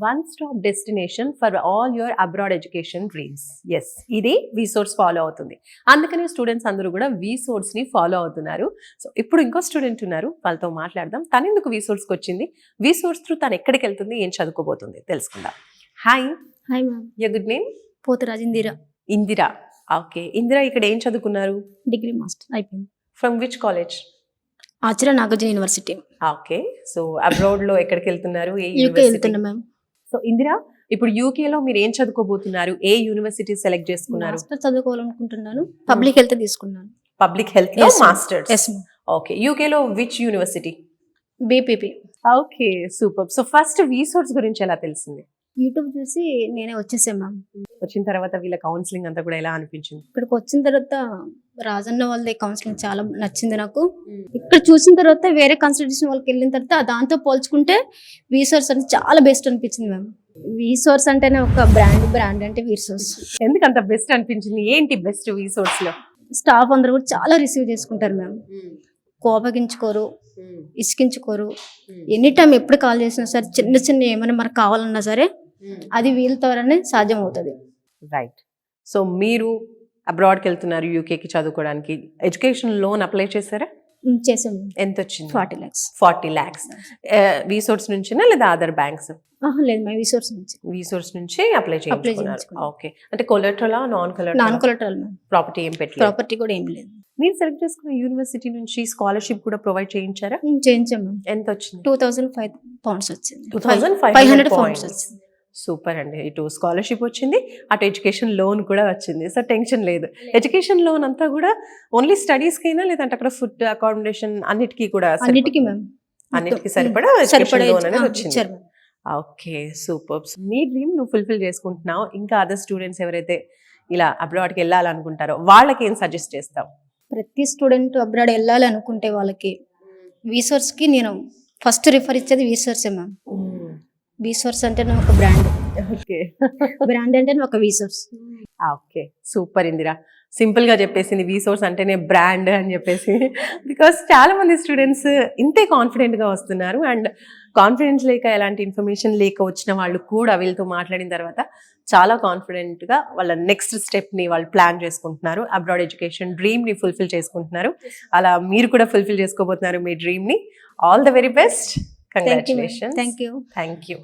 One stop destination for all your abroad education dreams. Yes, ఇది వీసోర్స్ follow అవుతుంది. అందుకనే స్టూడెంట్స్ అందరూ కూడా వీసోర్స్ ని ఫాలో అవుతున్నారు. సో ఇప్పుడు ఇంకో స్టూడెంట్ ఉన్నారు, వాళ్ళతో మాట్లాడదాం. తను ఎందుకు వీసోర్స్కి వచ్చింది, వీసోర్స్ త్రూ తను ఎక్కడికి వెళ్తుంది, ఏం చదువుకోబోతుంది తెలుసుకుందాం. Hi. Hi ma'am. Your good name? Pothuraj Indira. Indira. Okay, Indira ఇక్కడ ఏం చదువుకున్నారు? డిగ్రీ మాస్టర్ అయిపోయింది. From which college? Acharya Nagarjuna university. Okay, so abroad లో ఎక్కడికి వెళ్తున్నారు? యూకే వెళ్తున్నా మ్యామ్. సో ఇందిరా, ఇప్పుడు యూకే లో మీరు ఏం చదువుకోబోతున్నారు? ఏ యూనివర్సిటీ సెలెక్ట్ చేసుకున్నారు? మాస్టర్ చదువుకోవాలనుకుంటున్నాను. పబ్లిక్ హెల్త్ తీసుకున్నాను. పబ్లిక్ హెల్త్ లో masters. Yes ma'am. Okay, UK లో which university? BPP. Okay, super. So first Vsource గురించి ఎలా తెలిసింది? యూట్యూబ్ చూసి నేనే వచ్చేసాను మ్యామ్. వచ్చిన తర్వాత వీళ్ళ కౌన్సిలింగ్ అంతా కూడా ఎలా అనిపించింది? ఇక్కడికి వచ్చిన తర్వాత రాజన్న వాళ్ళది కౌన్సిలింగ్ చాలా నచ్చింది నాకు. ఇక్కడ చూసిన తర్వాత వేరే కన్సల్టేషన్ వాళ్ళకి వెళ్ళిన తర్వాత దాంతో పోల్చుకుంటే వీసోర్స్ అంటే చాలా బెస్ట్ అనిపించింది మ్యామ్. వీసోర్స్ అంటేనే ఒక బ్రాండ్ అంటే వీసోర్స్. ఎందుకు అంత బెస్ట్ అనిపించింది? ఏంటి బెస్ట్ వీసోర్స్ లో? స్టాఫ్ అందరూ కూడా చాలా రిసీవ్ చేసుకుంటారు మ్యామ్. కోపగించుకోరు, ఇసుకించుకోరు. ఎనీ టైం ఎప్పుడు కాల్ చేసినా సరే, చిన్న ఏమైనా మనకు కావాలన్నా సరే అది వీళ్ళ ద్వారానే సాధ్యం అవుతుంది. రైట్. సో మీరు అబ్రాడ్కి వెళ్తున్నారు యూకేకి చదువుకోవడానికి. ఎడ్యుకేషన్ లోన్ అప్లై చేశారా? చేసాం. ఎంత వచ్చింది? 40 lakhs. 40 lakhs వీసోర్స్ నుంచినా లేదా అదర్ బ్యాంక్స్? లేదు మై వీసోర్స్ నుంచి. వీసోర్స్ నుంచి అప్లై చేయించుకున్నారు. ఓకే, అంటే కొలెటరలా నాన్ కొలెటరల్ మ్యామ్. ప్రాపర్టీ ఏం పెట్టలేదు? ప్రాపర్టీ కూడా ఏం లేదు. మీరు సెలెక్ట్ చేసుకున్న యూనివర్సిటీ నుంచి స్కాలర్షిప్ కూడా ప్రొవైడ్ చేయించారా? చేయించాం మ్యామ్. ఎంత వచ్చింది? 2005 వచ్చింది. 2500 pounds వచ్చింది. సూపర్ అండి. ఇటు స్కాలర్షిప్ వచ్చింది, అటు ఎడ్యుకేషన్ లోన్ కూడా వచ్చింది. సో టెన్షన్ లేదు. ఎడ్యుకేషన్ లోన్ అంతా కూడా ఓన్లీ స్టడీస్ కైనా లేదంటే అక్కడ ఫుడ్ అకామిడేషన్ అన్నిటికీ కూడా? అన్నిటికీ మ్యామ్. అన్నిటికీ సరిపడా లోన్ అనేది వచ్చింది. Okay, super. నీ డ్రీమ్ నువ్వు ఫుల్ఫిల్ చేసుకుంటున్నావు. ఇంకా అదర్ స్టూడెంట్స్ ఎవరైతే ఇలా అబ్రాడ్కి వెళ్ళాలనుకుంటారో వాళ్ళకి ఏం సజెస్ట్ చేస్తావు? ప్రతి స్టూడెంట్ అబ్రాడ్ వెళ్ళాలి అనుకుంటే వాళ్ళకి వీసోర్స్కి నేను ఫస్ట్ రిఫర్ ఇచ్చేది వీసోర్సే మ్యామ్. వీసోర్స్ అంటే ఒక బ్రాండ్. ఓకే, బ్రాండ్ అంటే ఒక Vsource. Okay, super Indira. Simple గా చెప్పేసింది వీసోర్స్ అంటేనే బ్రాండ్ అని చెప్పేసి. బికాస్ చాలా మంది స్టూడెంట్స్ ఇంతే కాన్ఫిడెంట్ గా వస్తున్నారు. అండ్ కాన్ఫిడెన్స్ లేక, ఎలాంటి ఇన్ఫర్మేషన్ లేక వచ్చిన వాళ్ళు కూడా వీళ్ళతో మాట్లాడిన తర్వాత చాలా కాన్ఫిడెంట్ గా వాళ్ళ నెక్స్ట్ స్టెప్ ని వాళ్ళు ప్లాన్ చేసుకుంటున్నారు. అబ్రాడ్ ఎడ్యుకేషన్ డ్రీమ్ ని ఫుల్ఫిల్ చేసుకుంటున్నారు. అలా మీరు కూడా ఫుల్ఫిల్ చేసుకోబోతున్నారు మీ డ్రీమ్ ని. All the very best. Congratulations. Thank you. Thank you.